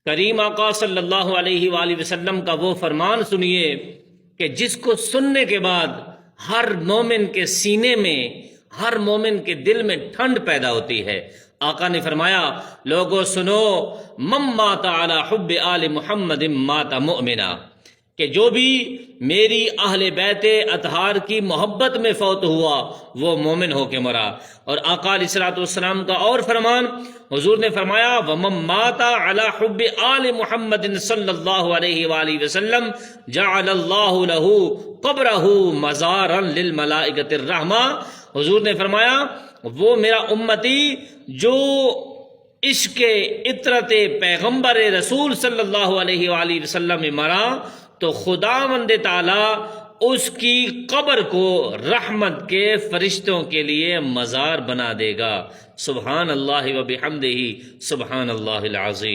کریم آقا صلی اللہ علیہ وآلہ وسلم کا وہ فرمان سنیے کہ جس کو سننے کے بعد ہر مومن کے سینے میں، ہر مومن کے دل میں ٹھنڈ پیدا ہوتی ہے۔ آقا نے فرمایا، لوگو سنو، من مات علی حب آل محمد مات مؤمنا، کہ جو بھی میری اہل بیت اطہار کی محبت میں فوت ہوا وہ مومن ہو کے مرا۔ اور آقا علیہ الصلوۃ والسلام کا اور فرمان، حضور نے فرمایا، ومن مات علی حب آل محمد صلی اللہ علیہ وآلہ وسلم جعل اللہ له قبرہ مزارا للملائکۃ الرحمہ۔ حضور نے فرمایا، وہ میرا امتی جو عشق عطرت پیغمبر رسول صلی اللہ علیہ وآلہ وسلم میں مرا تو خداوند تعالی اس کی قبر کو رحمت کے فرشتوں کے لیے مزار بنا دے گا۔ سبحان اللہ و بحمدہ، سبحان اللہ العظیم۔